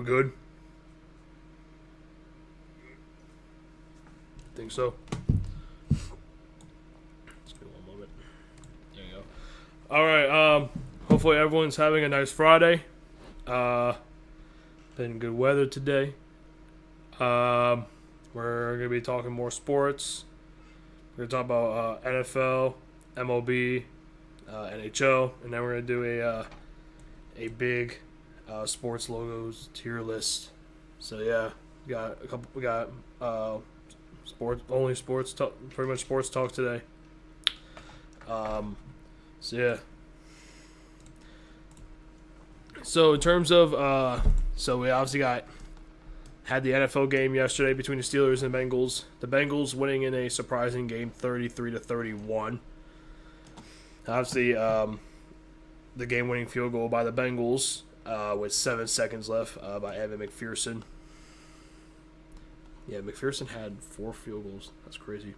good? Think so. Let's give one moment. There you go. All right. Hopefully everyone's having a nice Friday. Been good weather today. We're gonna be talking more sports. We're gonna talk about NFL, MLB, NHL, and then we're gonna do a big sports logos tier list. So yeah, we got sports only sports talk, pretty much sports talk today. So yeah. So in terms of so we obviously had the NFL game yesterday between the Steelers and Bengals. The Bengals winning in a surprising game, 33-31. Obviously, the game-winning field goal by the Bengals with 7 seconds left by Evan McPherson. Yeah, McPherson had 4 field goals. That's crazy.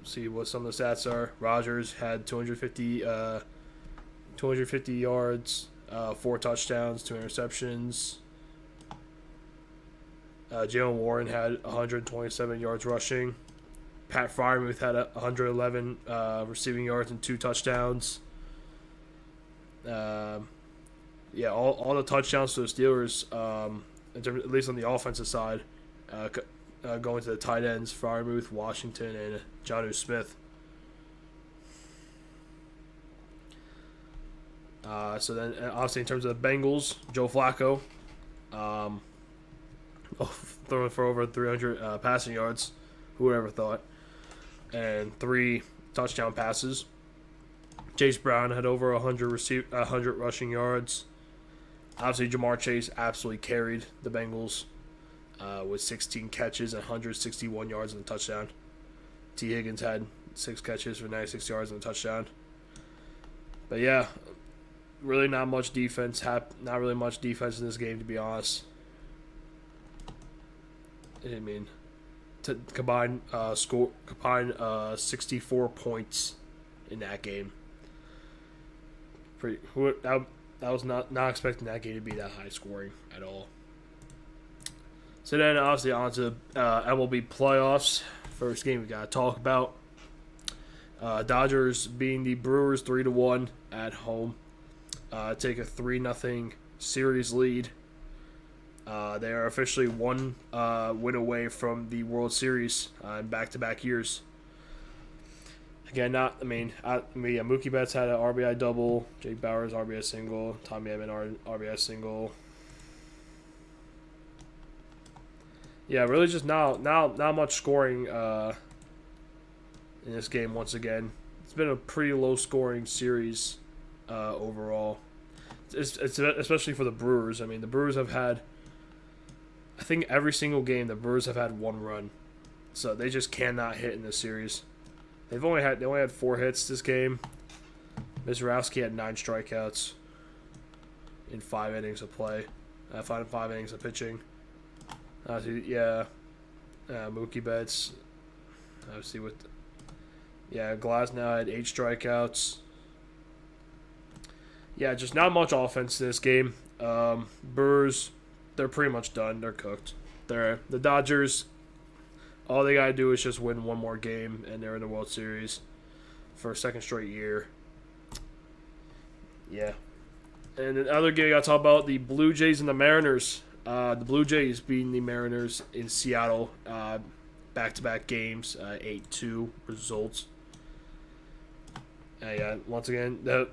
See what some of the stats are. Rodgers had 250 yards, 4 touchdowns, 2 interceptions. Jalen Warren had 127 yards rushing. Pat Freiermuth had 111 receiving yards and 2 touchdowns. All the touchdowns for the Steelers, at least on the offensive side, going to the tight ends, Freiermuth, Washington, and Jonnu Smith. So then, obviously, in terms of the Bengals, Joe Flacco, throwing for over 300 passing yards. Who would ever thought? And 3 touchdown passes. Chase Brown had over 100 rushing yards. Obviously, Jamar Chase absolutely carried the Bengals with 16 catches and 161 yards and a touchdown. T. Higgins had 6 catches for 96 yards and a touchdown. But yeah, really not much defense. Not really much defense in this game, to be honest. I mean, to combine 64 points in that game. I was not expecting that game to be that high scoring at all. So then, obviously, on to MLB playoffs. First game we got to talk about. Dodgers beating the Brewers 3-1 at home. Take a 3-0 series lead. They are officially one win away from the World Series in back-to-back years. Again, Mookie Betts had an RBI double, Jake Bauers RBI single, Tommy Edman RBI single. Yeah, really just not much scoring in this game once again. It's been a pretty low-scoring series overall. It's especially for the Brewers. I mean, the Brewers have had, I think every single game the Brewers have had 1 run, so they just cannot hit in this series. They only had 4 hits this game. Mizrowski had 9 strikeouts in 5 innings of play. 5 innings of pitching. Mookie Betts. Obviously Glasnow had 8 strikeouts. Yeah, just not much offense in this game. Brewers, they're pretty much done. They're cooked. The Dodgers, all they got to do is just win 1 more game, and they're in the World Series for a 2nd straight year. Yeah. And the other game I got to talk about, the Blue Jays and the Mariners. The Blue Jays beating the Mariners in Seattle, back-to-back games, 8-2 results. Once again, the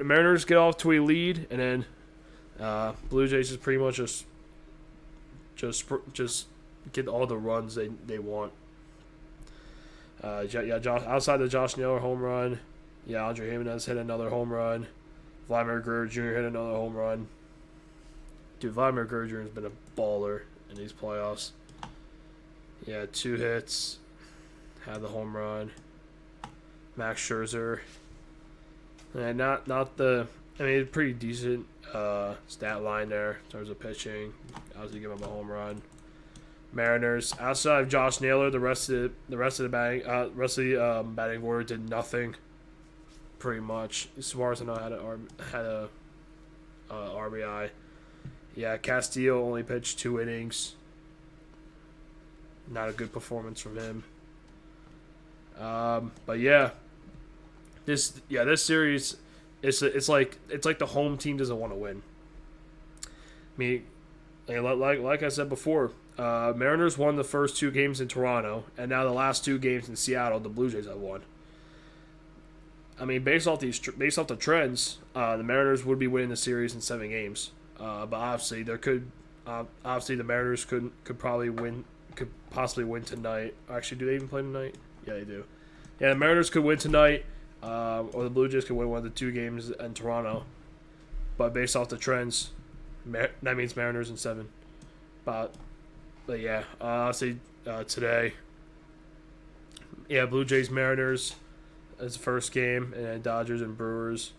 Mariners get off to a lead, and then Blue Jays is pretty much just get all the runs they want. Outside the Josh Naylor home run, Andre Jimenez hit another home run. Vladimir Guerrero Jr. hit another home run. Dude, Vladimir Guerrero Jr. has been a baller in these playoffs. 2 hits, had the home run. Max Scherzer, and pretty decent stat line there in terms of pitching. Obviously, give him a home run. Mariners, outside of Josh Naylor, the rest of the batting order did nothing. Pretty much. Suarez and I had a RBI. Yeah, Castillo only pitched 2 innings. Not a good performance from him. But yeah, this series, it's like the home team doesn't want to win. I mean, like I said before, Mariners won the first 2 games in Toronto, and now the last 2 games in Seattle, the Blue Jays have won. I mean, based off the trends, the Mariners would be winning the series in 7 games. But obviously, the Mariners could possibly win tonight. Actually, do they even play tonight? Yeah, they do. Yeah, the Mariners could win tonight, or the Blue Jays could win one of the 2 games in Toronto. But based off the trends, that means Mariners in 7. But yeah, obviously today, yeah, Blue Jays Mariners is the first game, and then Dodgers and Brewers.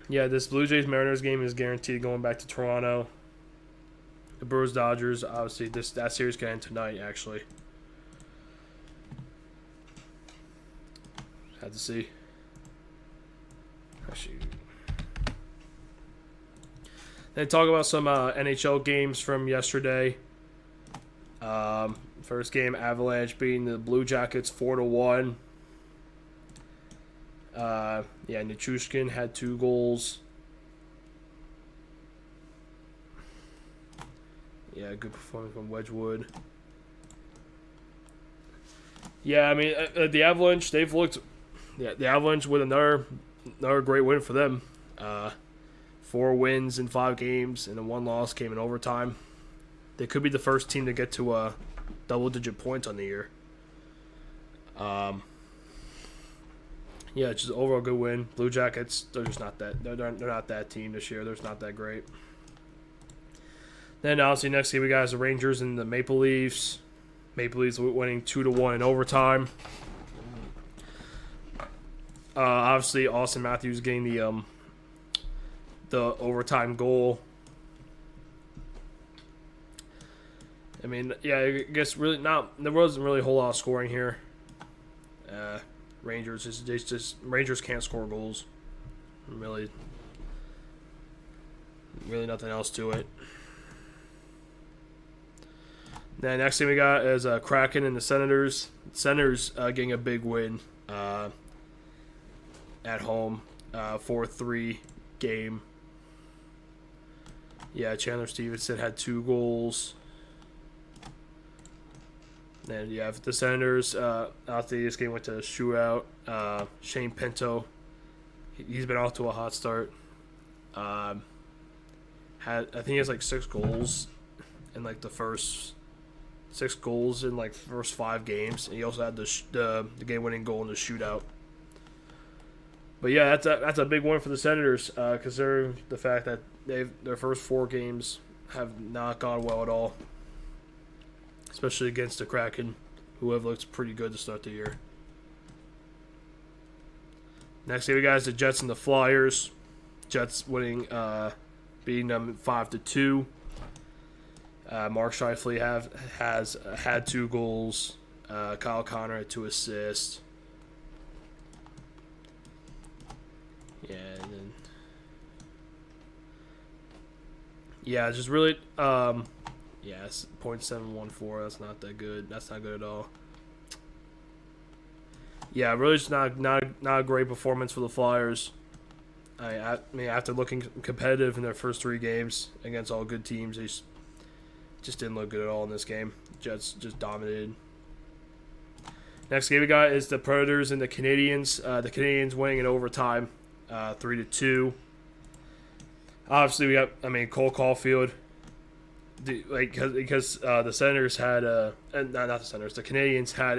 Yeah, this Blue Jays Mariners game is guaranteed going back to Toronto. The Brewers Dodgers, obviously, that series can end tonight. Actually, had to see. Actually, then talk about some NHL games from yesterday. First game, Avalanche beating the Blue Jackets 4-1. Yeah, Nichushkin had 2 goals. Yeah, good performance from Wedgwood. Yeah, I mean, the Avalanche, they've looked... Yeah, the Avalanche with another great win for them. 4 wins in 5 games, and then 1 loss came in overtime. They could be the first team to get to double-digit points on the year. Yeah, just an overall good win. Blue Jackets, they're just not that. They're not that team this year. They're just not that great. Then obviously next game we got the Rangers and the Maple Leafs. Maple Leafs winning 2-1 in overtime. Obviously Austin Matthews getting the overtime goal. I mean, yeah, I guess really there wasn't really a whole lot of scoring here. Rangers Rangers can't score goals. Really nothing else to it. Then next thing we got is Kraken and the Senators. Senators getting a big win at home, 4-3 game. Yeah, Chandler Stevenson had 2 goals. Then you have the Senators. After this game went to a shootout. Shane Pinto, he's been off to a hot start. I think he has like 6 goals in like the first 6 goals in like first 5 games, and he also had the game-winning goal in the shootout. But yeah, that's a big one for the Senators, considering the fact that their first 4 games have not gone well at all, especially against the Kraken, who have looked pretty good to start the year. Next game we got is the Jets and the Flyers. Jets winning, beating them 5-2. Mark Scheifele has had 2 goals. Kyle Connor had 2 assists. Yeah, and then just really it's .714. That's not that good. That's not good at all. Yeah, really just not a great performance for the Flyers. I mean, after looking competitive in their first 3 games against all good teams, they just didn't look good at all in this game. Jets just dominated. Next game we got is the Predators and the Canadiens. The Canadiens winning in overtime, 3-2. Obviously, we got Cole Caulfield. Because the Senators had not the Senators, the Canadiens had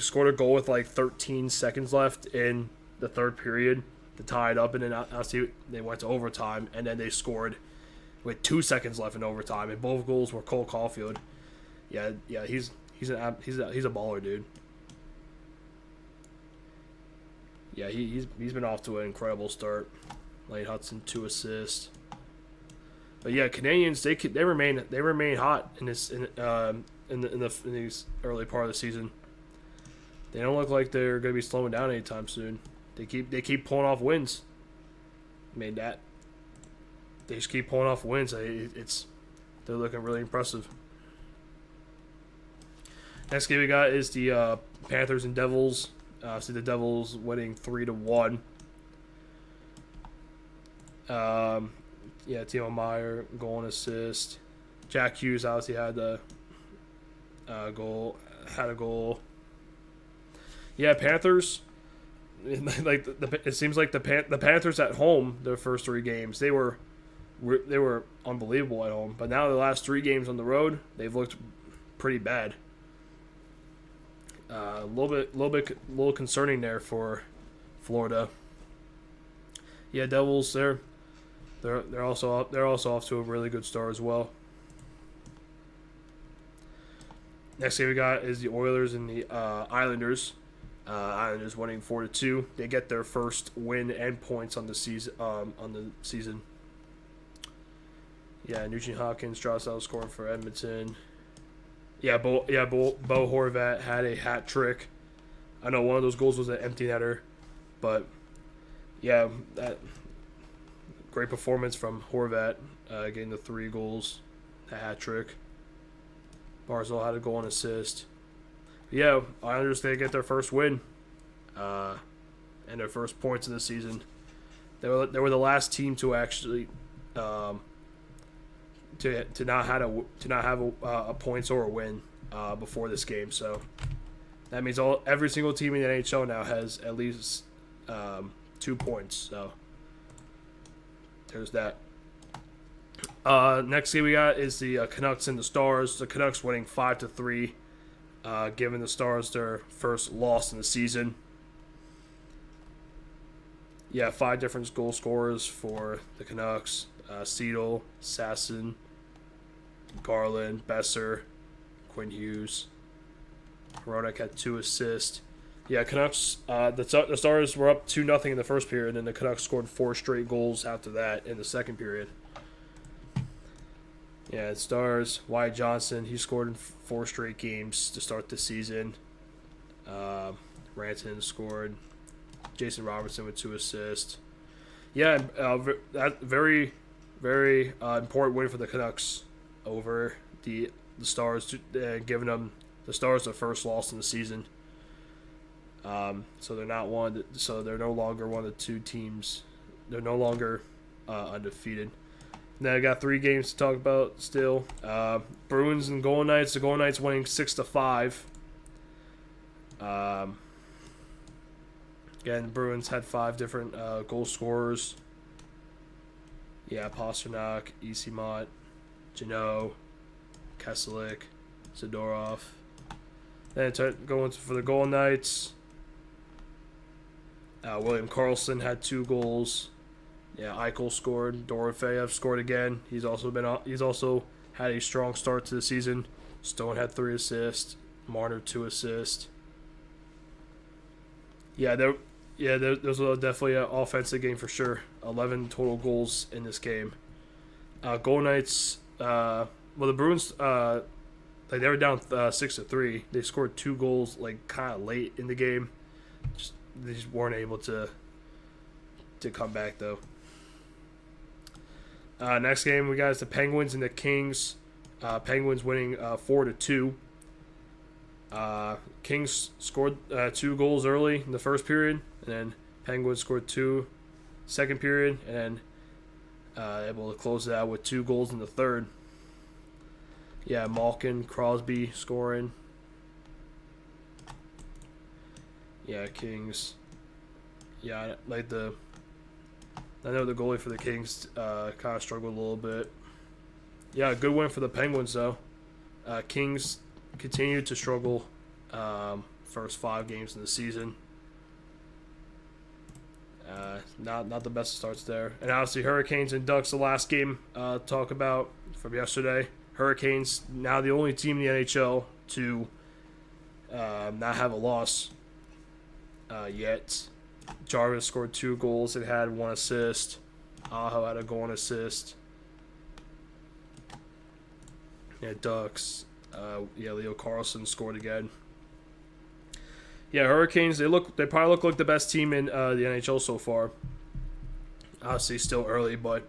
scored a goal with like 13 seconds left in the 3rd period to tie it up, and then obviously they went to overtime, and then they scored with 2 seconds left in overtime, and both goals were Cole Caulfield. Yeah, he's a baller, dude. Yeah, he's been off to an incredible start. Lane Hudson 2 assists. But yeah, Canadians they remain hot in this in these early part of the season. They don't look like they're going to be slowing down anytime soon. They keep pulling off wins. I mean they just keep pulling off wins. They're looking really impressive. Next game we got is the Panthers and Devils. See the Devils winning 3-1. Timo Meyer goal and assist. Jack Hughes obviously had the goal. Had a goal. Yeah, Panthers. Like it seems like the Panthers at home, their first 3 games, they were unbelievable at home. But now the last 3 games on the road, they've looked pretty bad. A little concerning there for Florida. Yeah, Devils. They're also off to a really good start as well. Next game we got is the Oilers and the Islanders. Islanders winning 4-2. They get their first win and points on the season. Yeah, Nugent Hopkins, Draisaitl scoring for Edmonton. Bo Horvat had a hat trick. I know one of those goals was an empty netter, but yeah, that great performance from Horvat, getting the 3 goals, a hat trick. Barzal had a goal and assist. Yeah, Islanders, they get their first win, and their first points of the season. They were the last team to actually to not have a points or a win before this game. So that means every single team in the NHL now has at least 2 points. So there's that. Next game we got is the Canucks and the Stars. The Canucks winning 5-3, giving the Stars their first loss in the season. Yeah, 5 different goal scorers for the Canucks. Seidel, Sasson, Garland, Besser, Quinn Hughes. Hronek had 2 assists. Yeah, Canucks. The Stars were up 2-0 in the first period, and the Canucks scored 4 straight goals after that in the second period. Yeah, Stars. Wyatt Johnson, he scored in 4 straight games to start the season. Rantanen scored. Jason Robertson with 2 assists. Yeah, that very, very important win for the Canucks over the Stars, giving them the Stars their first loss in the season. So they're no longer one of the 2 teams. They're no longer undefeated. Now I got 3 games to talk about still. Bruins and Golden Knights. The Golden Knights winning 6-5. Again, the Bruins had 5 different goal scorers. Yeah, Pasternak, Easimont, Janot, Kesselik, Zadorov. Then going for the Golden Knights. William Karlsson had 2 goals. Yeah, Eichel scored. Dorofeyev scored again. He's also had a strong start to the season. Stone had 3 assists. Marner 2 assists. There was definitely an offensive game for sure. 11 total goals in this game. Golden Knights. The Bruins. They were down 6-3. They scored 2 goals kind of late in the game. They just weren't able to come back though. Next game we got is the Penguins and the Kings. Penguins winning 4-2. Kings scored 2 goals early in the first period, and then Penguins scored 2 second period, and then able to close it out with 2 goals in the third. Yeah, Malkin, Crosby scoring. Yeah, Kings. Yeah, I know the goalie for the Kings kind of struggled a little bit. Yeah, good win for the Penguins though. Kings continued to struggle first 5 games in the season. Not the best of starts there. And obviously Hurricanes and Ducks, the last game talk about from yesterday. Hurricanes now the only team in the NHL to not have a loss yet. Jarvis scored 2 goals and had 1 assist. Aho had a goal and assist. Yeah, Ducks. Leo Carlsson scored again. Yeah, Hurricanes. They probably look like the best team in the NHL so far. Obviously, still early, but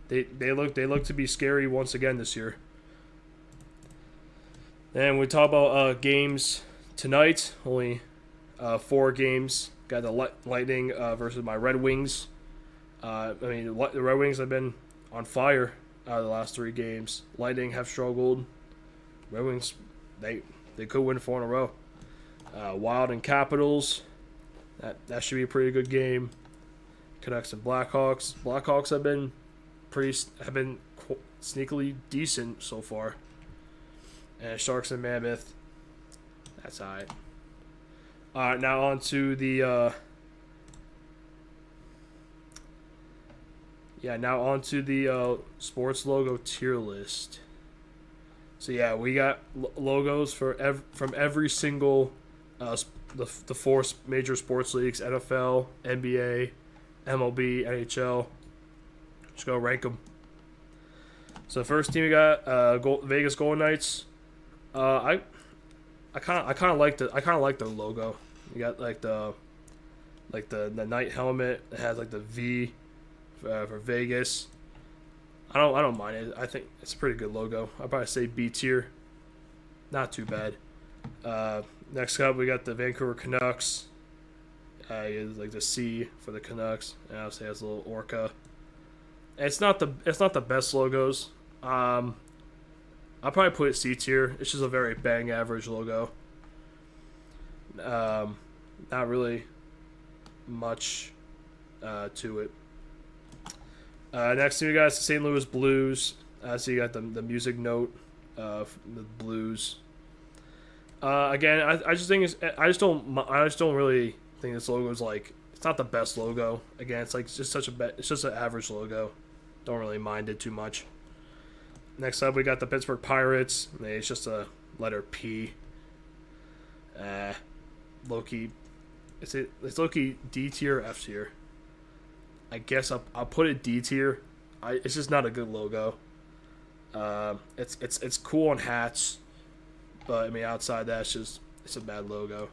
They look to be scary once again this year. And we talk about games tonight. Only 4 games. Got the Lightning versus my Red Wings. The Red Wings have been on fire out of the last 3 games. Lightning have struggled. Red Wings, they could win 4 in a row. Wild and Capitals, that should be a pretty good game. Canucks and Blackhawks. Blackhawks have been sneakily decent so far. And Sharks and Mammoth, that's alright. Alright, now on to the sports logo tier list. So yeah, we got logos from every single the 4 major sports leagues: NFL, NBA, MLB, NHL. Just go rank them. So first team we got Vegas Golden Knights. I kind of like their logo. You got the Knight helmet. It has like the V for Vegas. I don't mind it. I think it's a pretty good logo. I'd probably say B tier. Not too bad. Next up, we got the Vancouver Canucks. Like the C for the Canucks. And obviously it has a little orca. It's not the best logos. I'll probably put it C tier. It's just a very bang average logo. Not really much to it. Next thing you got is the St. Louis Blues. So you got the music note, the Blues. Again, I just don't really think this logo is like, it's not the best logo. Again, it's like it's just an average logo. Don't really mind it too much. Next up, we got the Pittsburgh Pirates. It's just a letter P. Low-key, it's low-key D tier, F tier. I guess I'll put it D tier. It's just not a good logo. It's cool on hats, but I mean outside that, it's a bad logo.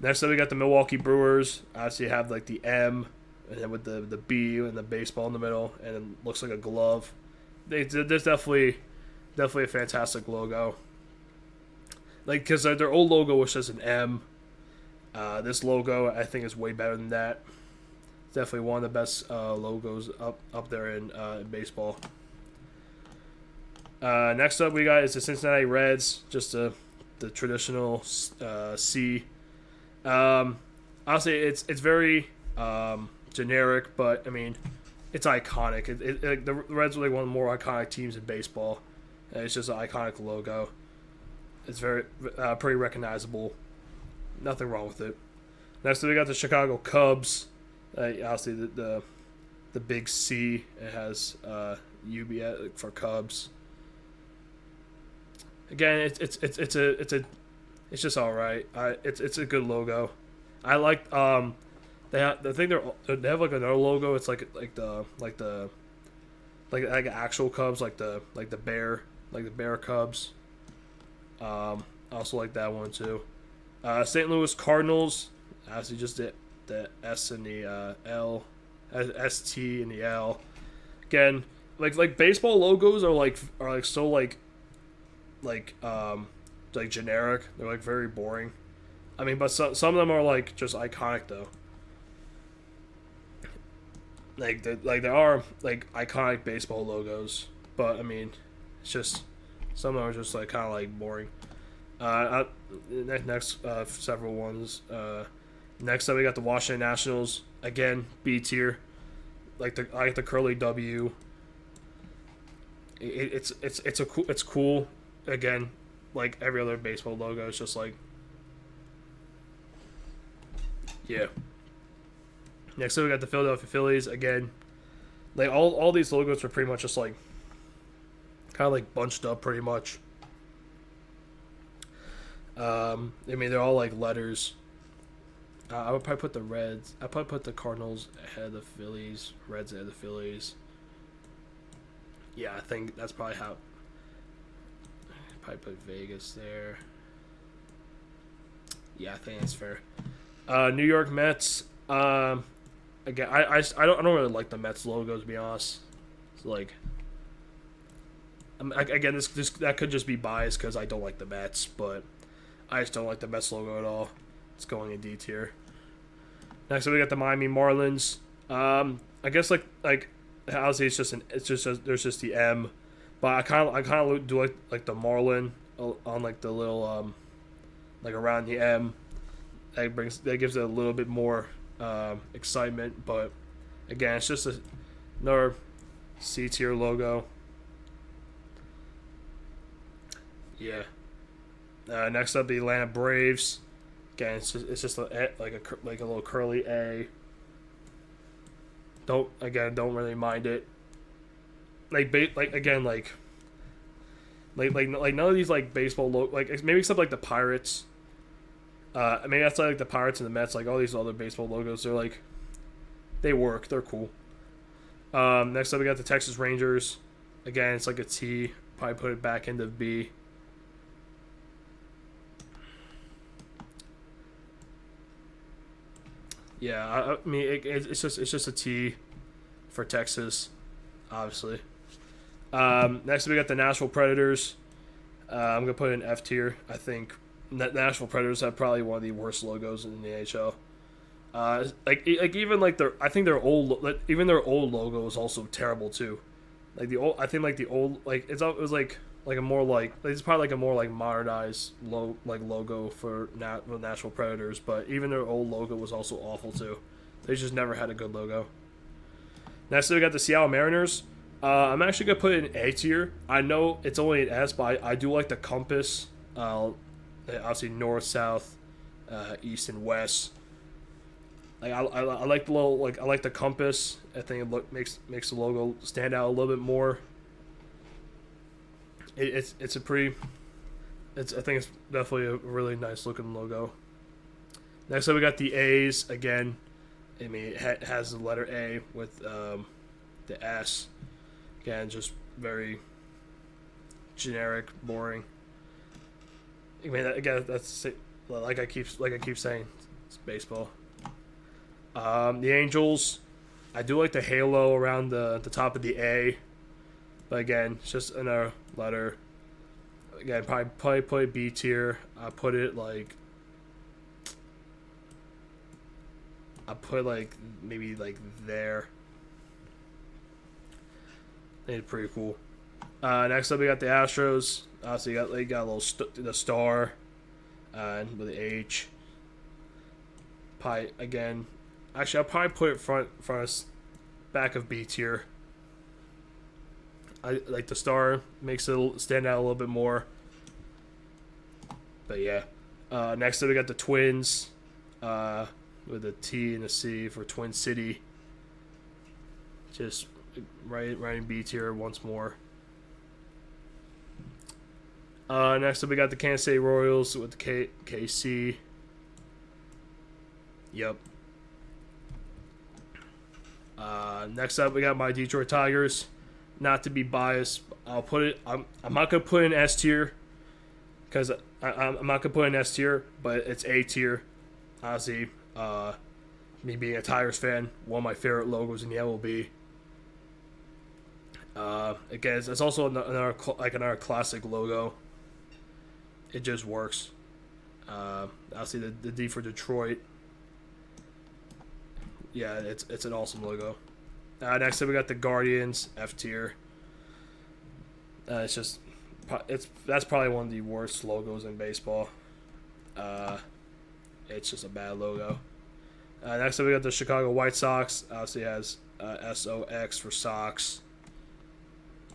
Next up, we got the Milwaukee Brewers. Obviously, you have like the M, and then with the B and the baseball in the middle, and it looks like a glove. There's definitely a fantastic logo. Like, because their old logo was just an M. This logo, I think, is way better than that. Definitely one of the best logos up there in baseball. Next up, we got is the Cincinnati Reds, just the traditional C. Honestly, it's very generic, but I mean, it's iconic. The Reds are like one of the more iconic teams in baseball. It's just an iconic logo. It's very pretty recognizable. Nothing wrong with it. Next up, we got the Chicago Cubs. Obviously, the big C. It has UB for Cubs. Again, it's just all right. It's a good logo. I like they have like another logo. It's like actual Cubs, like the bear Cubs. Also like that one too. St. Louis Cardinals. Actually, just the S and the L, ST and the L. Again, like baseball logos are so generic. They're like very boring. I mean, but some of them are like just iconic though. There are like iconic baseball logos, but I mean, it's just some of them are just like kind of like boring. Next several ones. Next up, we got the Washington Nationals. Again, B tier. I like the curly W. It's cool. Again, like every other baseball logo, it's just like, yeah. Next up, we got the Philadelphia Phillies. Again, like all these logos are pretty much just like kind of like bunched up, pretty much. I mean, they're all like letters. I would probably put the Reds. I'd probably put the Cardinals ahead of the Phillies. Reds ahead of the Phillies. Yeah, I think that's probably how. Probably put Vegas there. Yeah, I think that's fair. New York Mets. Again, I don't really like the Mets logo, to be honest. So, like, again, this that could just be biased because I don't like the Mets, but I just don't like the Mets logo at all. It's going in D tier. Next up, we got the Miami Marlins. I guess like obviously it's just there's just the M, but I kind of do like the Marlin on like the little like around the M. That gives it a little bit more excitement, but again, it's just another C tier logo. Yeah. Next up, the Atlanta Braves. Again, it's just like a little curly A. Don't really mind it. Like none of these like baseball like maybe except like the Pirates. Maybe that's like the Pirates and the Mets. Like all these other baseball logos, they're like they work. They're cool. Next up, we got the Texas Rangers. Again, it's like a T. Probably put it back into B. Yeah, I mean it's just a T for Texas, obviously. Next we got the Nashville Predators. I'm gonna put it in F tier. I think Nashville Predators have probably one of the worst logos in the NHL. Like even like I think their old logo is also terrible too. Like the old like it was like a more like it's probably like a more like modernized logo for Nashville Predators, but even their old logo was also awful too. They just never had a good logo. Next we got the Seattle Mariners. I'm actually gonna put it in A tier. I know it's only an S, but I do like the compass. Obviously north, south, east, and west. Like I like the little I like the compass. I think it makes the logo stand out a little bit more. I think it's definitely a really nice looking logo. Next up we got the A's again. I mean it has the letter A with the S. Again, just very generic, boring. I mean again that's like I keep saying, it's baseball. The Angels, I do like the halo around the top of the A, but again, it's just another letter. Again, probably put it B tier. I put maybe like there. I think it's pretty cool. Next up, we got the Astros. Obviously, you got a little the star, and with the H. Probably again. Actually, I'll probably put it front, back of B tier. I like the star, makes it stand out a little bit more. But yeah, next up we got the Twins, with a T and a C for Twin City. Just right in B tier once more. Next up we got the Kansas City Royals with the KC. Yep. Next up, we got my Detroit Tigers. Not to be biased, I'll put it. I'm not gonna put it in S tier because I'm not gonna put it in S tier, but it's A tier. Honestly, me being a Tigers fan, one of my favorite logos in the MLB. Again, it's also another classic logo. It just works. Obviously, the D for Detroit. Yeah, it's an awesome logo. Next up, we got the Guardians, F tier. That's probably one of the worst logos in baseball. It's just a bad logo. Next up, we got the Chicago White Sox. Obviously, has SOX for Sox.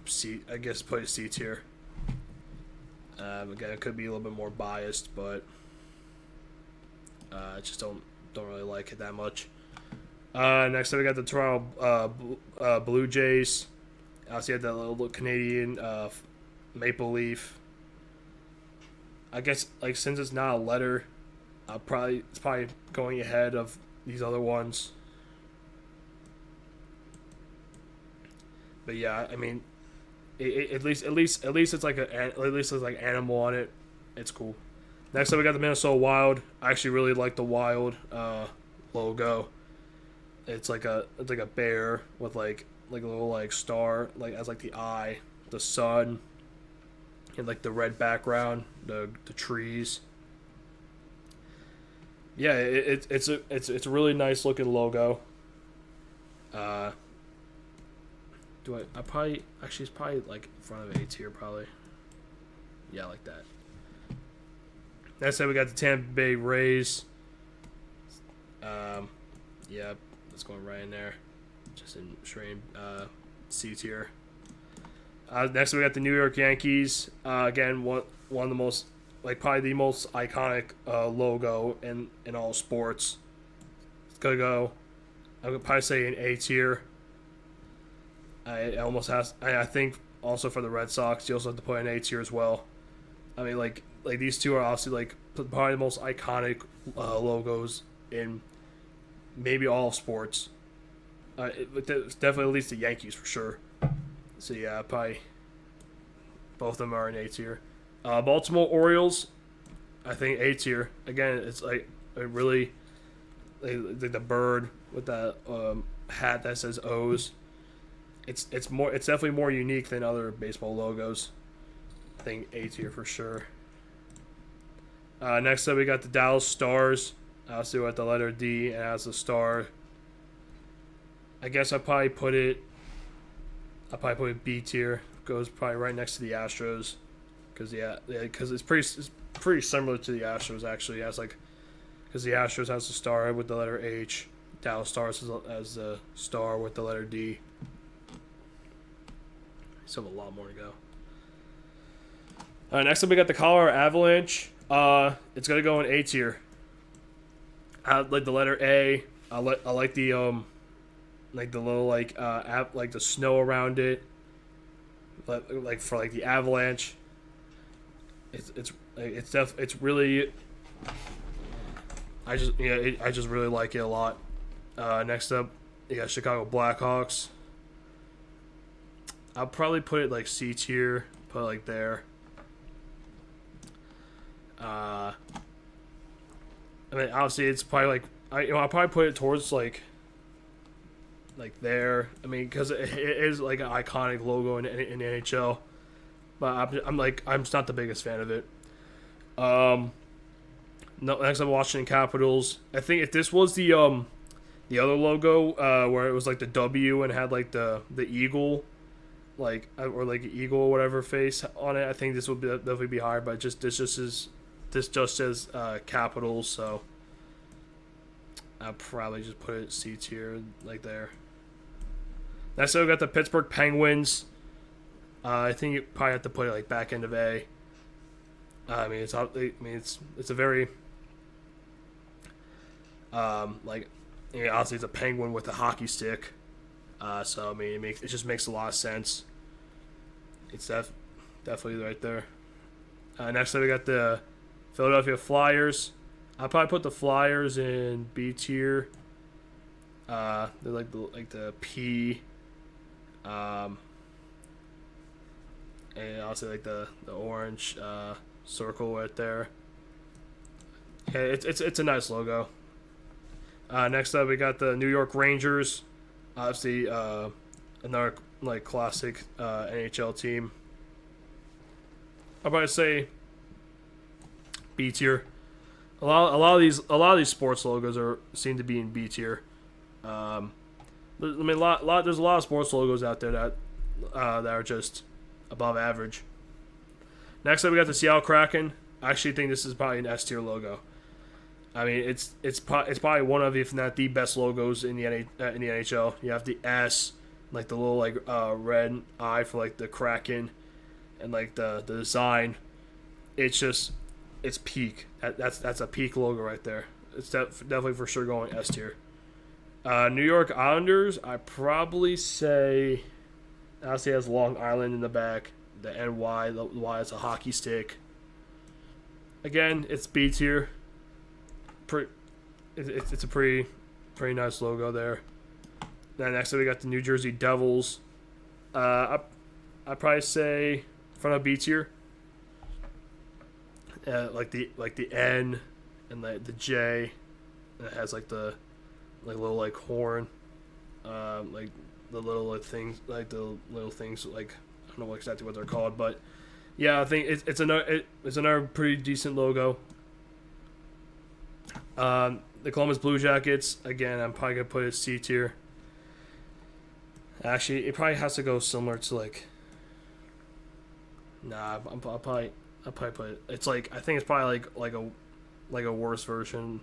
C, I guess put it C tier. Again, it could be a little bit more biased, but I just don't really like it that much. Next up, we got the Toronto Blue Jays. Obviously, had that little Canadian maple leaf. I guess since it's not a letter, it's probably going ahead of these other ones. But yeah, I mean, at least it's like animal on it. It's cool. Next up, we got the Minnesota Wild. I actually really like the Wild logo. It's like a bear with like like a little like star, like as like the eye, the sun, and like the red background, the trees. Yeah, it's a really nice looking logo. Uh, I probably actually it's probably like in front of A tier probably. Yeah, like that. Next up, we got the Tampa Bay Rays. Yeah, that's going right in there, just in straight C tier. Next, we got the New York Yankees. Again, one of the most, like probably the most iconic logo in all sports. It's gonna go. I would probably say an A tier. It almost has. I think also for the Red Sox, you also have to put an A tier as well. I mean, like these two are obviously like probably the most iconic logos in maybe all of sports. It's definitely at least the Yankees for sure. So yeah, probably both of them are in A tier. Baltimore Orioles, I think A tier. Again, it's like it really like the bird with that hat that says O's. It's definitely more unique than other baseball logos. I think A tier for sure. Next up, we got the Dallas Stars. Obviously, with the letter D and as a star. I guess I probably put it B tier. Goes probably right next to the Astros, because it's pretty similar to the Astros actually. As like, because the Astros has the star with the letter H, Dallas Stars as the star with the letter D. Still have a lot more to go. Next up, we got the Colorado Avalanche. It's gonna go in A tier. I like the letter A. I like the like the little like like the snow around it. Like for like the Avalanche. It's really. I just really like it a lot. Next up, you got Chicago Blackhawks. I'll probably put it like C tier. Put it like there. I mean, obviously, it's probably like I'll probably put it towards like there. I mean, because it is like an iconic logo in the NHL. But I'm just not the biggest fan of it. No, next I'm Washington Capitals. I think if this was the other logo where it was like the W and had like the eagle, like or like eagle or whatever face on it, I think this would definitely be higher. But this just says Capitals, so I'll probably just put it C tier like there. Next up, we got the Pittsburgh Penguins. I think you probably have to put it like back end of A. It's a very like obviously it's a penguin with a hockey stick. So I mean it just makes a lot of sense. It's definitely right there. Next up, we got the Philadelphia Flyers. I'll probably put the Flyers in B tier. They're like the P. And also like the orange circle right there. Yeah, it's a nice logo. Next up, we got the New York Rangers. Obviously, another like classic NHL team. I'm about to say B tier. A lot of these sports logos seem to be in B tier. I mean, there's a lot of sports logos out there that are just above average. Next up, we got the Seattle Kraken. I actually think this is probably an S tier logo. I mean, it's probably one of, if not the best logos in the NHL. You have the S, like the little like red eye for like the Kraken, and like the design. It's peak. That's a peak logo right there. It's definitely for sure going S tier. New York Islanders, I probably say, obviously has Long Island in the back. The NY, the Y is a hockey stick. Again, it's B tier. It's a pretty nice logo there. Then next up, we got the New Jersey Devils. I'd probably say in front of B tier. Like the N and the J, and it has like the little like horn, like the little things, like the little things, like I don't know exactly what they're called, but yeah, I think it's another pretty decent logo. The Columbus Blue Jackets, again, I'm probably gonna put it C tier. Actually, it probably has to go similar to like. Nah, I'll probably put it. It's like I think it's probably like a worse version.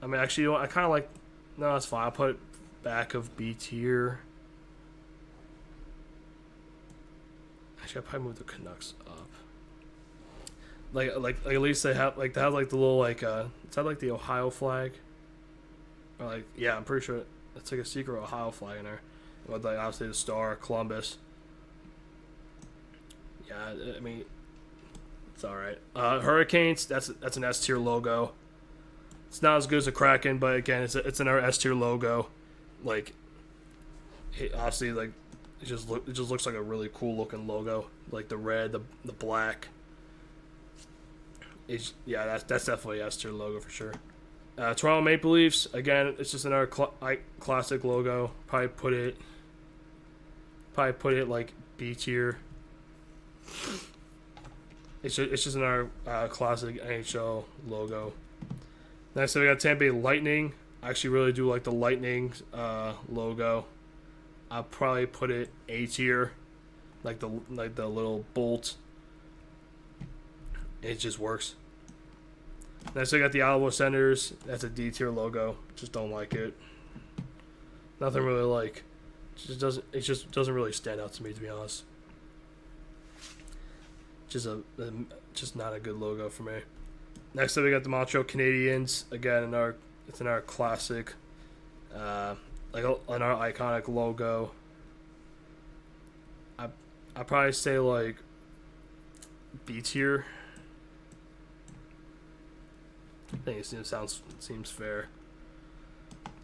I mean, actually, you know what, I kind of like. No, that's fine. I'll put it back of B tier. Actually, I'll probably move the Canucks up. Like at least they have like the little like is that like the Ohio flag? Or like yeah, I'm pretty sure it's like a secret Ohio flag in there. With like obviously the star Columbus. Yeah, I mean it's all right. Hurricanes, that's an S tier logo. It's not as good as a Kraken, but again, it's another S tier logo. Like, obviously, like it just looks like a really cool looking logo. Like the red, the black. Yeah, that's definitely S tier logo for sure. Toronto Maple Leafs, again, it's just another classic logo. Probably put it like B tier. It's just another classic NHL logo. Next, we got Tampa Bay Lightning. I actually really do like the Lightning logo. I'll probably put it A tier, like the little bolt. It just works. Next, we got the Ottawa Senators. That's a D tier logo. Just don't like it. Nothing really like. It just doesn't really stand out to me, to be honest. Just not a good logo for me. Next up, we got the Montreal Canadiens. Again, it's another classic, like another iconic logo. I probably say like B tier. I think it seems fair.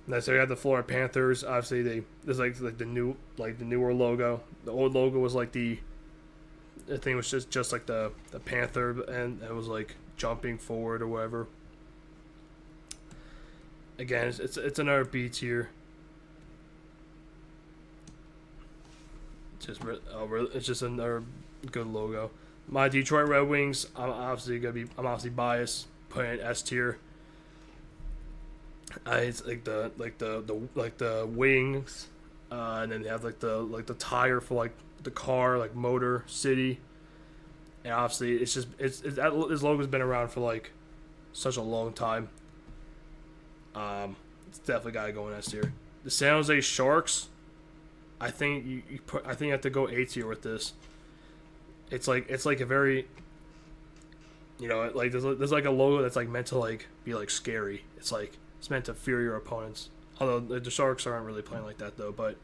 Next, we got the Florida Panthers. Obviously, there's like the newer logo. The old logo was like the thing was just like the panther, and it was like jumping forward or whatever. Again, it's another B tier. It's just another good logo. My Detroit Red Wings, I'm obviously biased, putting it S tier. It's like the wings, and then they have like the tire for like the car, like Motor City. And obviously, this logo's been around for like such a long time. It's definitely gotta go in S tier. The San Jose Sharks, I think you have to go A tier with this. It's like a very, like there's like a logo that's like meant to like be like scary. It's meant to fear your opponents. Although the Sharks aren't really playing like that though, but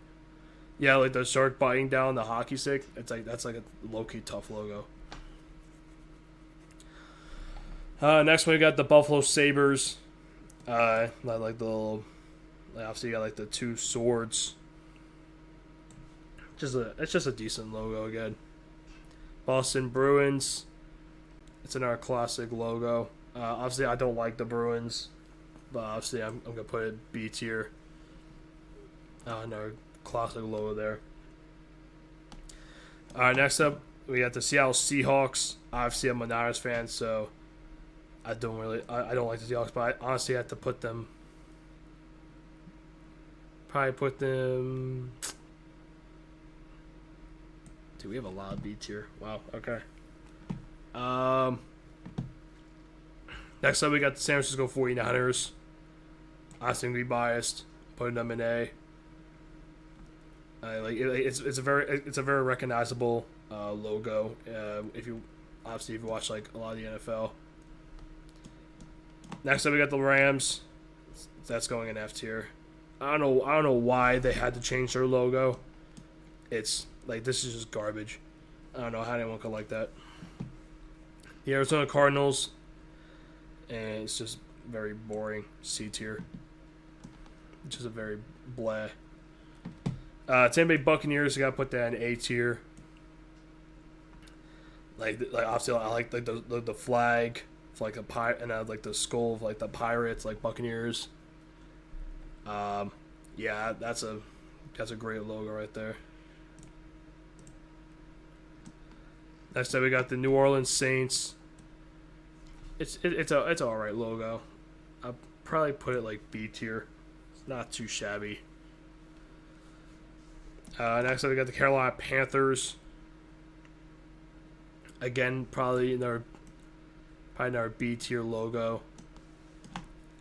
yeah, like the shark biting down the hockey stick. That's like a low key tough logo. Next one we got the Buffalo Sabres. Like the little, obviously you got like the two swords. It's just a decent logo again. Boston Bruins. It's another classic logo. Obviously I don't like the Bruins, but obviously I'm gonna put it B tier. Another classic logo there. All right, next up we got the Seattle Seahawks. Obviously I'm a Niners fan, so I don't like the Seahawks, but I honestly have to put them. Probably put them. Dude, we have a lot of B tier. Wow. Okay. Next up, we got the San Francisco 49ers. I think we biased, putting them in A. It's a very recognizable logo. If you watch like a lot of the NFL. Next up, we got the Rams. That's going in F tier. I don't know why they had to change their logo. It's like, this is just garbage. I don't know how anyone could like that. The Arizona Cardinals, and it's just very boring. C tier. Just a very blah. Tampa Bay Buccaneers, you gotta put that in A tier. Like obviously I like the flag, like a pirate, and I like the skull of like the Pirates, like Buccaneers. Yeah, that's a That's a great logo right there. Next up, we got the New Orleans Saints. It's an alright logo. I'll probably put it like B tier. It's not too shabby. Next up, we got the Carolina Panthers. Again, probably another B tier logo.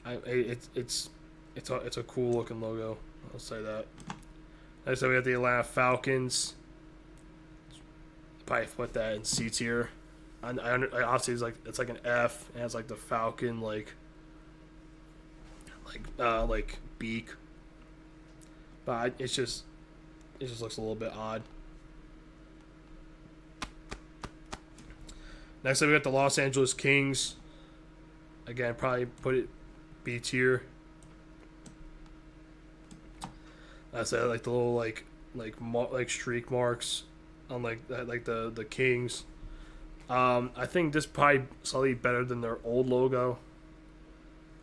It's a cool looking logo. I'll say that. Next up, we got the Atlanta Falcons. Probably put that in C tier. I obviously it's like an F, and it's like the Falcon like beak, but it just looks a little bit odd. Next up, we got the Los Angeles Kings. Again, probably put it B tier. That's like the little like streak marks on like the Kings. I think this probably slightly better than their old logo.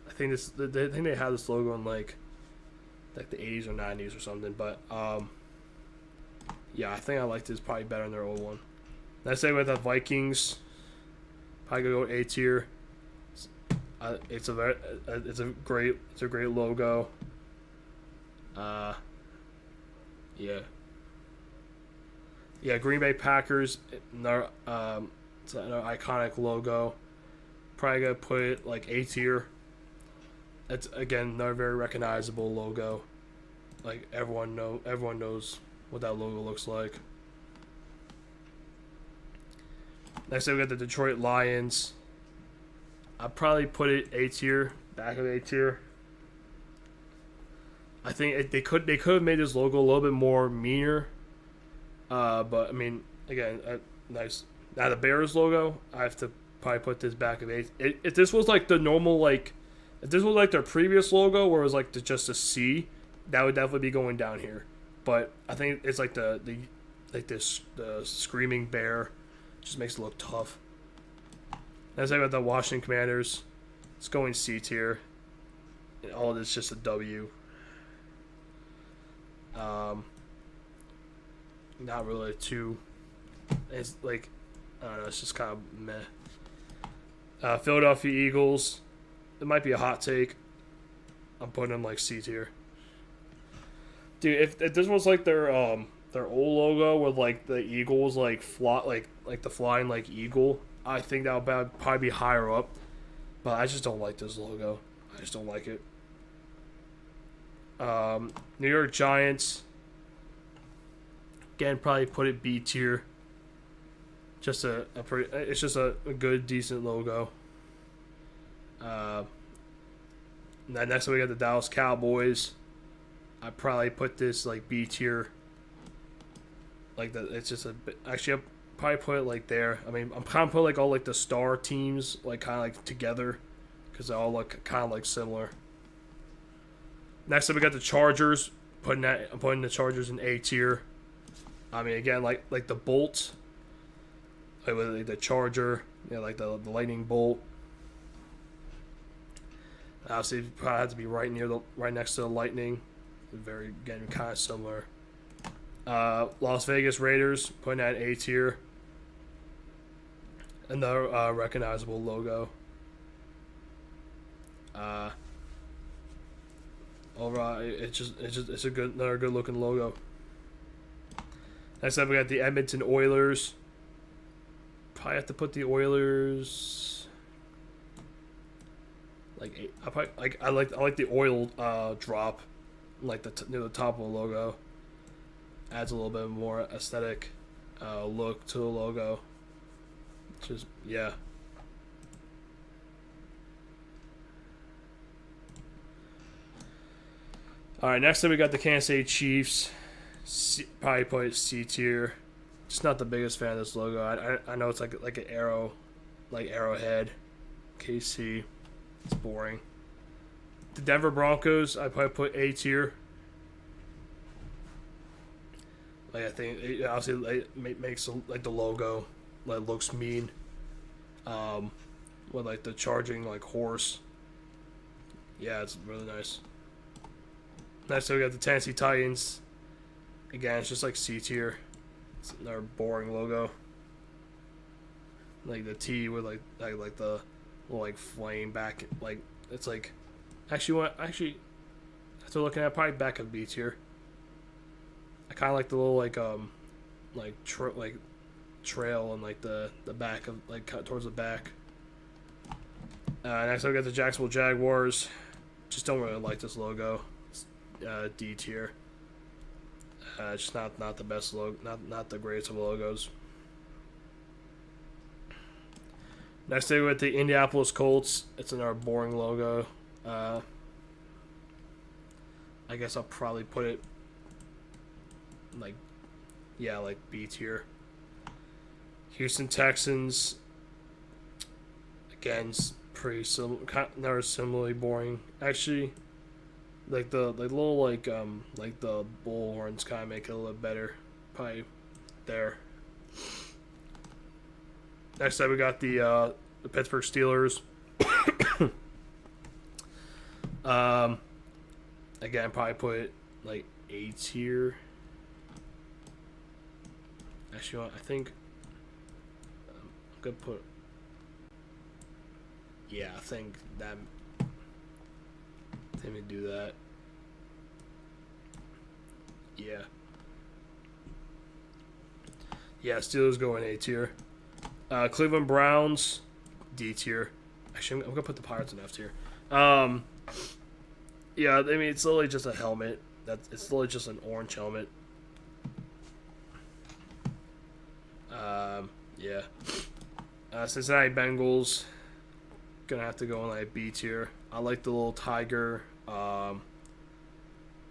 I think they had this logo in like the 80s or 90s or something, but yeah, I think I like this probably better than their old one. Let's say with the Vikings, probably gonna go A tier. It's a great logo. Yeah, Green Bay Packers, it's another iconic logo. Probably gonna put it like A tier. It's again another very recognizable logo. Like everyone knows what that logo looks like. Next up, we got the Detroit Lions. I'd probably put it A tier, back of A tier. I think they could have made this logo a little bit more meaner. But I mean, again, nice. Now the Bears logo, I have to probably put this back of A. If this was like the normal if this was like their previous logo where it was like just a C, that would definitely be going down here. But I think it's like the screaming bear, just makes it look tough. Next I got the Washington Commanders. It's going C tier. And all of this just a W. Not really too. It's like I don't know. It's just kind of meh. Philadelphia Eagles. It might be a hot take. I'm putting them like C tier. Dude, if this was like their old logo with like the eagles like fly like the flying like eagle, I think that would probably be higher up. But I just don't like this logo. I just don't like it. New York Giants. Again, probably put it B tier. Just it's just a good, decent logo. Then next we got the Dallas Cowboys. I'd probably put this like B tier. Like that, it's just a bit. Actually, I'd probably put it like there. I mean, I'm kind of putting like all like the star teams like kind of like together because they all look kind of like similar. Next up, we got the Chargers. I'm putting the Chargers in A tier. I mean, again, like the Bolt, like the Charger, like the lightning bolt. Obviously, it probably has to be right next to the lightning. Very again, kind of similar. Las Vegas Raiders, putting that in A tier. Another recognizable logo. Overall, it's another good looking logo. Next up, we got the Edmonton Oilers. Probably have to put the Oilers I like the oil drop, like near the top of the logo. Adds a little bit more aesthetic look to the logo. Just yeah. All right, next up we got the Kansas City Chiefs. Probably put it C tier. Just not the biggest fan of this logo. I know it's like an arrow, like arrowhead. KC. It's boring. The Denver Broncos, I probably put A tier. Like I think it obviously makes like the logo like looks mean. With like the charging like horse. Yeah, it's really nice. Next, we got the Tennessee Titans. Again, it's just like C tier. It's another boring logo. Like the T with like the little like flame back, like it's like actually after looking at probably back of B tier. I kind of like the little like trail and like the back of like cut towards the back. Next up we got the Jacksonville Jaguars. Just don't really like this logo. It's, D tier. It's just not the best logo, not the greatest of logos. Next thing with the Indianapolis Colts, it's another boring logo. I guess I'll probably put it like B tier. Houston Texans, again, pretty similarly boring. Actually, like the little like the bull horns kind of make it a little better. Probably there. Next up, we got the Pittsburgh Steelers. Again, probably put it like A tier. Actually, I think I'm gonna put. Yeah, I think that. Let me do that. Yeah. Yeah, Steelers go in A tier. Cleveland Browns, D tier. Actually, I'm gonna put the Pirates in F tier. Yeah, I mean it's literally just a helmet. It's literally just an orange helmet. Yeah. Cincinnati Bengals, gonna have to go in like B tier. I like the little tiger.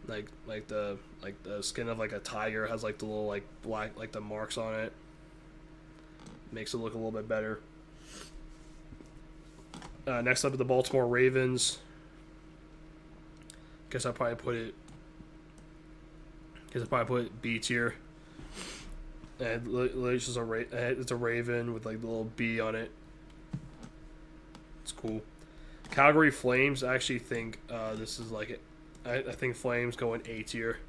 Like the skin of like a tiger has like the little like black like the marks on it. Makes it look a little bit better. Next up is the Baltimore Ravens. Guess I'll probably put it B tier. And it's just it's a raven with like the little B on it. It's cool. Calgary Flames. I actually think this is like it. I think Flames go in A tier.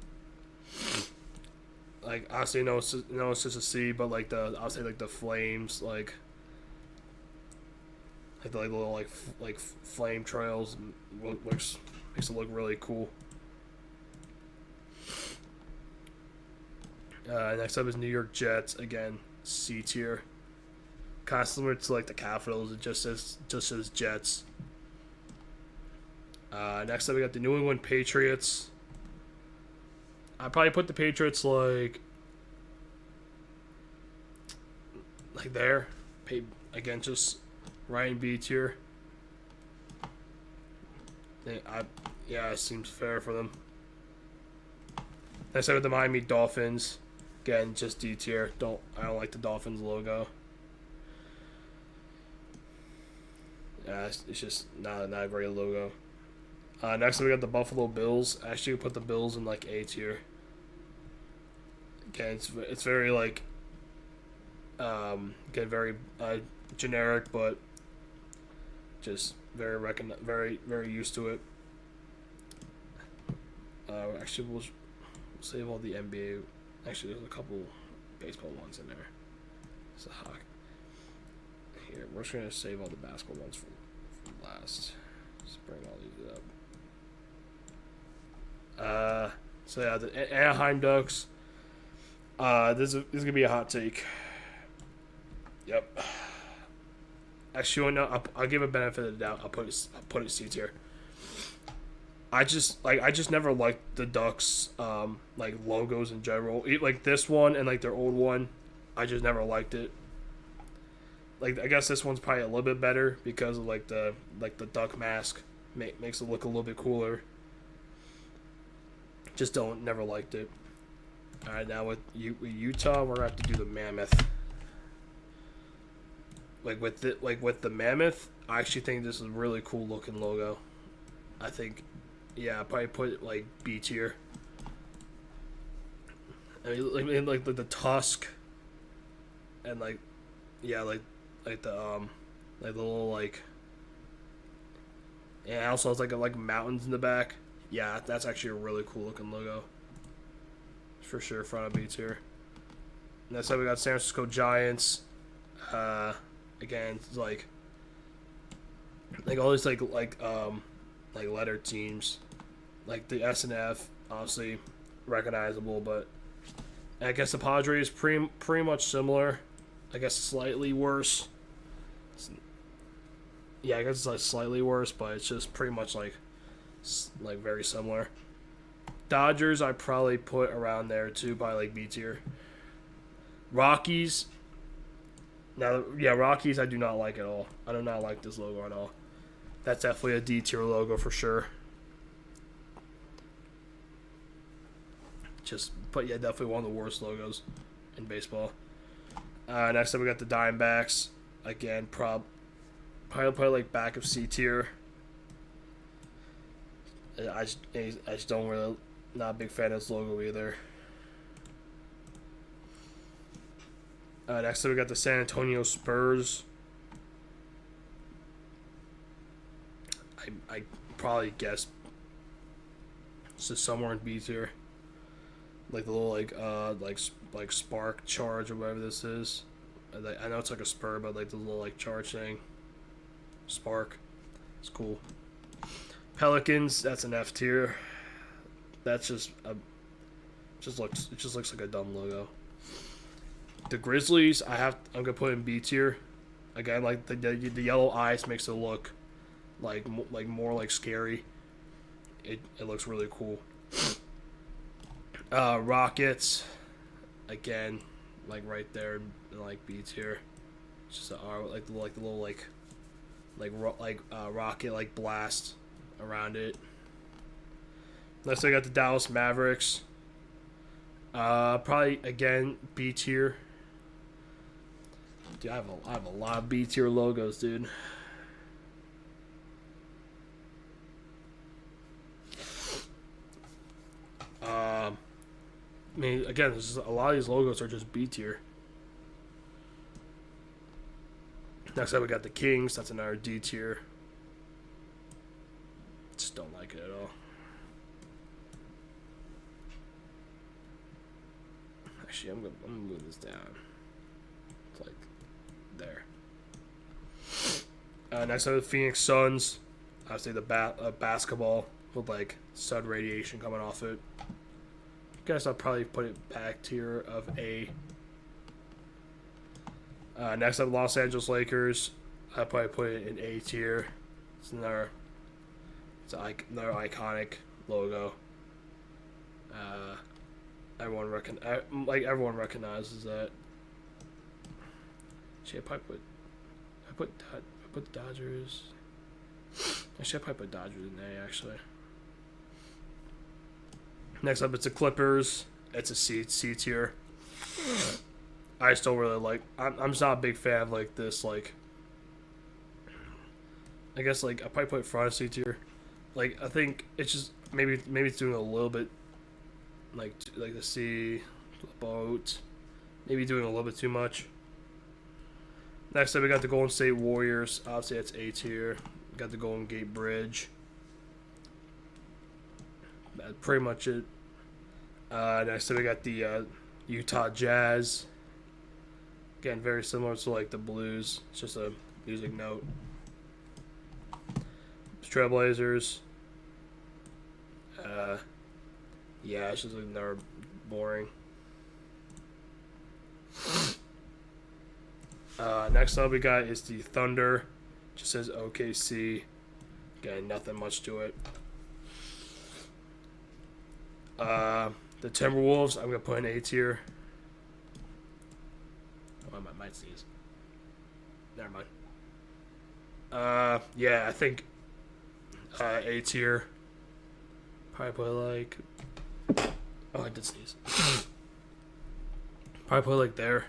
Like honestly, no, it's just a C, but like I'll say like the Flames, like the like little like flame trails makes it look really cool. Next up is New York Jets. Again, C tier. Kind of similar to like the Capitals. It just says Jets. Next up we got the New England Patriots. I'd probably put the Patriots like there. Again, just right in B tier. Yeah, it seems fair for them. Next up with the Miami Dolphins. Again, just D tier. I don't like the Dolphins logo. Yeah, it's just not a great logo. Next up we got the Buffalo Bills. Actually, put the Bills in like A tier. Again, it's very like again very generic, but just very used to it. Actually, we'll save all the NBA. Actually, there's a couple baseball ones in there. It's a hockey. Here, we're just gonna save all the basketball ones from last. Just bring all these up. So yeah, the Anaheim Ducks. This is gonna be a hot take. Yep. Actually, no, I'll give a benefit of the doubt. I'll put it C tier. I just never liked the Ducks like logos in general. Like this one and like their old one, I just never liked it. Like I guess this one's probably a little bit better because of like the duck mask makes it look a little bit cooler. Just never liked it. All right, now with Utah, we're gonna have to do the mammoth. With the mammoth, I actually think this is a really cool looking logo. I think, yeah, I'll probably put it like B tier. I mean, like the tusk, and like the the little like, and it also has like mountains in the back. Yeah, that's actually a really cool looking logo. for sure front of B tier. Next up, we got San Francisco Giants. Again, it's like all these like letter teams, like the S and F, obviously recognizable, but I guess the Padres pretty much similar. I guess slightly worse. Yeah, I guess it's like slightly worse, but it's just pretty much like very similar. Dodgers, I probably put around there too, by like B tier. Rockies. Now, yeah, Rockies I do not like at all. I do not like this logo at all. That's definitely a D tier logo for sure. But yeah, definitely one of the worst logos in baseball. Next up, we got the Diamondbacks. Again, probably like back of C tier. I just don't really, not a big fan of this logo either. Next up, we got the San Antonio Spurs. I probably guess this is somewhere in B tier. Like the little like spark charge or whatever this is. I know it's like a spur, but like the little like charge thing. Spark. It's cool. Pelicans, that's an F tier. That's just looks like a dumb logo. The Grizzlies, I'm gonna put in B tier. Again, like the yellow eyes makes it look like more like scary. It looks really cool. Rockets, again, like right there in like B tier. It's just like the little rocket like blast around it. Next, I got the Dallas Mavericks. Probably again B tier. Dude, I have a lot of B tier logos, dude. I mean, again, a lot of these logos are just B tier. Next up, we got the Kings. That's another D tier. Just don't like it at all. Actually, I'm gonna move this down. It's like there. Next up, the Phoenix Suns. I would say the basketball with like sun radiation coming off it. Guess I'll probably put it back tier of A. Next up, Los Angeles Lakers. I'll probably put it in A tier. It's another iconic logo. Everyone recognizes that. Actually, I put Dodgers. Actually, I probably put Dodgers in A. Actually. Next up, it's the Clippers. It's a C tier. I just don't really like. I'm just not a big fan of like this. Like, I guess like I probably put front of C tier. Like I think it's just maybe it's doing a little bit. Like the C, the boat, maybe doing a little bit too much. Next up, we got the Golden State Warriors. Obviously, that's A tier. We got the Golden Gate Bridge. That's pretty much it. Next up, we got the Utah Jazz. Again, very similar to like the Blues. It's just a music note. Trailblazers. Yeah, it's just like they're boring. Next up we got is the Thunder. Just says OKC. Again, nothing much to it. The Timberwolves, I'm gonna put in A tier. Oh, I might sneeze. Never mind. Yeah, I think A tier. Probably put like. Oh, I did sneeze. Probably put like there.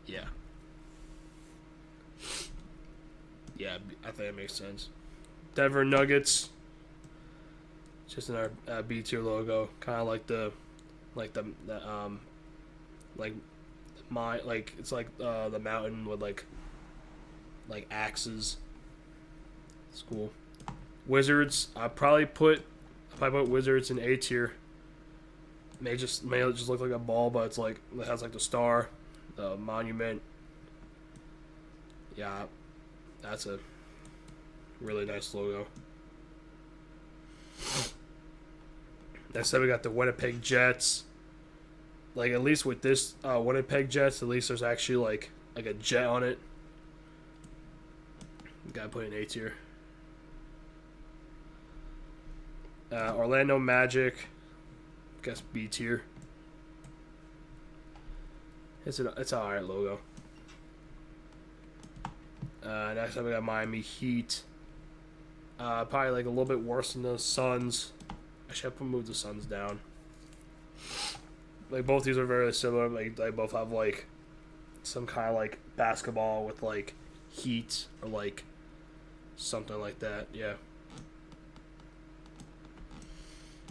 Yeah. Yeah, I think that makes sense. Denver Nuggets. Just another B tier logo, kind of like it's like the mountain with like axes. It's cool. Wizards, I probably put Wizards in A tier. May just look like a ball, but it's like it has like the star, the monument. Yeah, that's a really nice logo. Next up, we got the Winnipeg Jets. Like at least with this Winnipeg Jets, at least there's actually like a jet on it. Gotta put in A tier. Orlando Magic, guess B tier. It's an alright logo. Next up we got Miami Heat. Probably like a little bit worse than the Suns. Actually, I move the Suns down. Like both these are very similar. Like they both have like some kind of like basketball with like heat or like something like that. Yeah.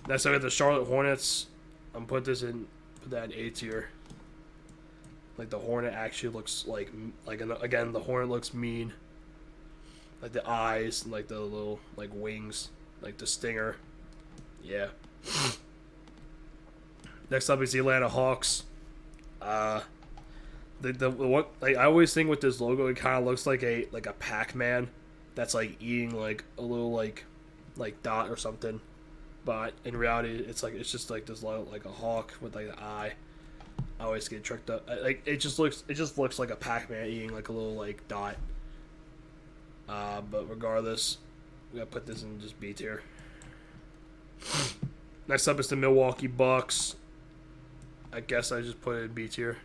Next up we got the Charlotte Hornets. I'm put that in A tier. Like the Hornet actually looks like again the Hornet looks mean. Like the eyes and like the little like wings, like the stinger. Yeah. Next up is the Atlanta Hawks. The what like I always think with this logo, it kind of looks like a Pac-Man that's like eating like a little like dot or something, but in reality, it's just like this like a hawk with like an eye. I always get tricked up. Like it just looks like a Pac-Man eating like a little like dot. But regardless, we gotta put this in just B tier. Next up is the Milwaukee Bucks. I guess I just put it in B tier.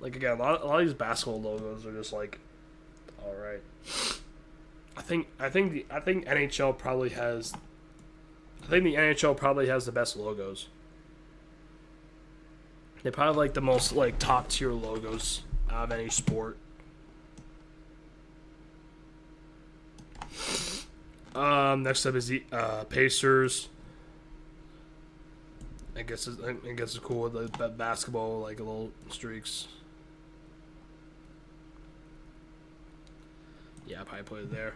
Like again, a lot of these basketball logos are just like, all right. I think NHL probably has. I think the NHL probably has the best logos. They probably like the most like top tier logos out of any sport. Next up is the Pacers. I guess it's cool with the basketball like little streaks. Yeah, I probably put it there.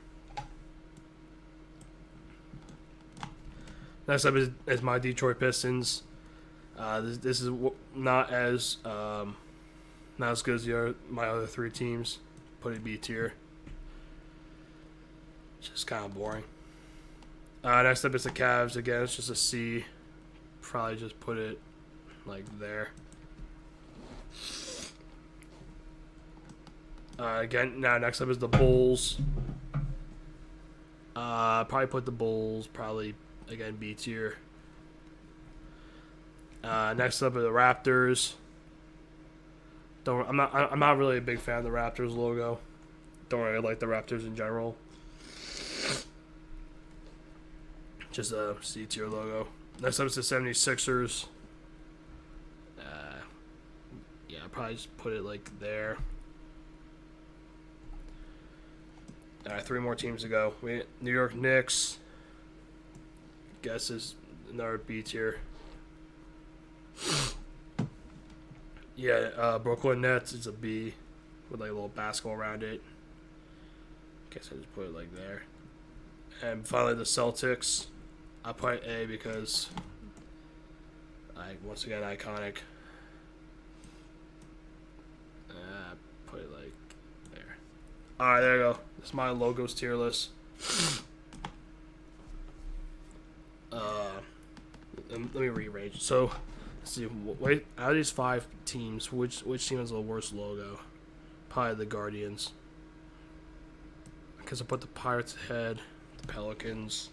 Next up is my Detroit Pistons. This is not as good as my other three teams. Put it B tier. Just kind of boring. Next up is the Cavs. Again, it's just a C. Probably just put it like there. Next up is the Bulls. Probably put the Bulls. Probably again B tier. Next up are the Raptors. I'm not really a big fan of the Raptors logo. Don't really like the Raptors in general. Just a C tier logo. Next up is the 76ers. Yeah, I'll probably just put it like there. Alright, three more teams to go. New York Knicks. Guess is another B tier. Yeah, Brooklyn Nets is a B with like a little basketball around it. Guess I just put it like there. And finally the Celtics. I put A because once again iconic. Put it like there. Alright, there you go. That's my logos tier list. Let me rearrange. So, let's see. Wait, out of these five teams, which team has the worst logo? Probably the Guardians. Because I put the Pirates ahead, the Pelicans,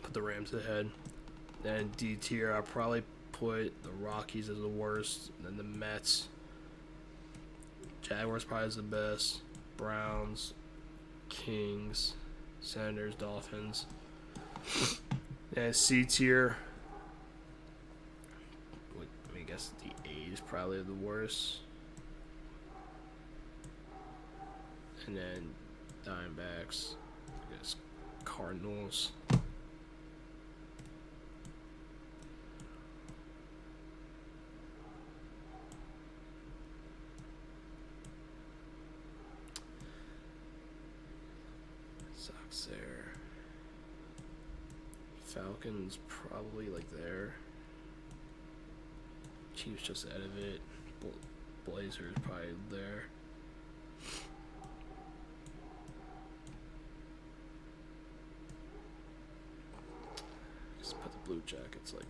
put the Rams ahead. Then D tier, I probably put the Rockies as the worst, and then the Mets. Jaguars probably is the best. Browns, Kings, Senators, Dolphins. And C tier. I guess the A is probably the worst. And then Diamondbacks. I guess Cardinals. Seahawks there. Falcons probably like there. Chiefs just out of it. Blazers probably there. Just put the Blue Jackets like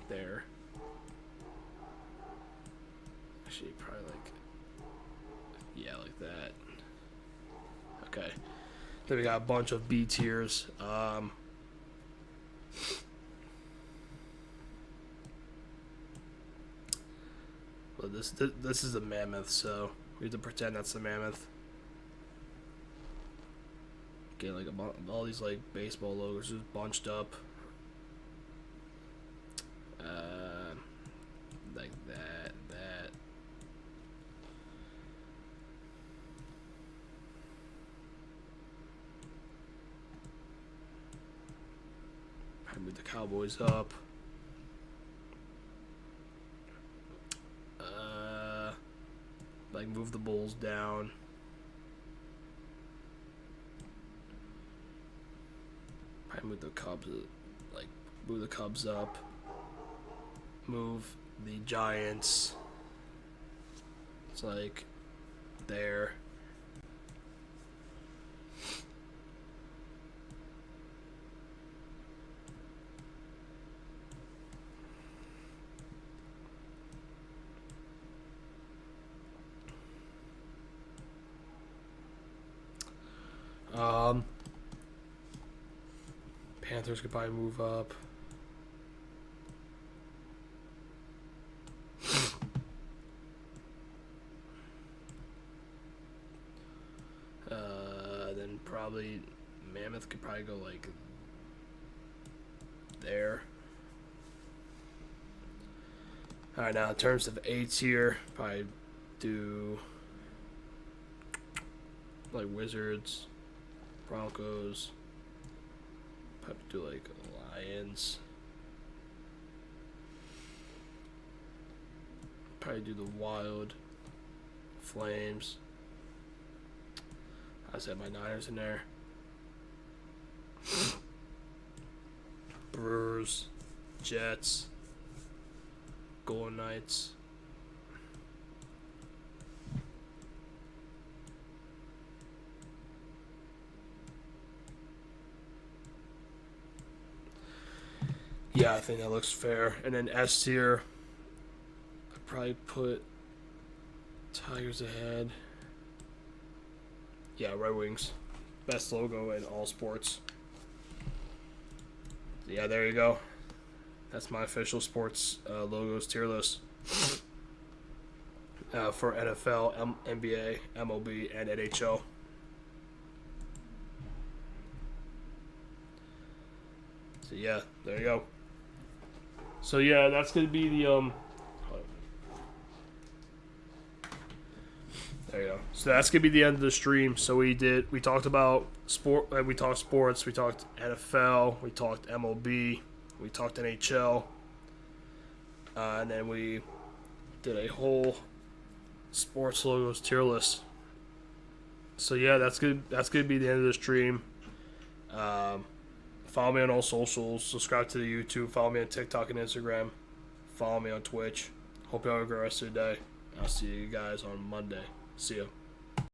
there. Actually, probably like that. Okay. Then we got a bunch of B tiers. Well, this is a mammoth, so we have to pretend that's the mammoth. Get like all these like baseball logos just bunched up, like that. I move the Cowboys up. Like move the Bulls down. Probably move the Cubs, move the Cubs up. Move the Giants. It's like there. Panthers could probably move up. Then probably Mammoth could probably go like there. Alright, now in terms of A tier, probably do like Wizards, Broncos, probably do like Lions, probably do the Wild, Flames. I said my Niners in there. Brewers, Jets, Golden Knights. Yeah, I think that looks fair. And then S tier, I'd probably put Tigers ahead. Yeah, Red Wings. Best logo in all sports. Yeah, there you go. That's my official sports logos tier list. For NFL, NBA, MLB, and NHL. So yeah, there you go. So yeah, that's gonna be the There you go. So that's gonna be the end of the stream. So we talked about sport. We talked sports. We talked NFL. We talked MLB. We talked NHL. And then we did a whole sports logos tier list. So yeah, that's good. That's gonna be the end of the stream. Follow me on all socials. Subscribe to the YouTube. Follow me on TikTok and Instagram. Follow me on Twitch. Hope you all have a great rest of your day. I'll see you guys on Monday. See ya.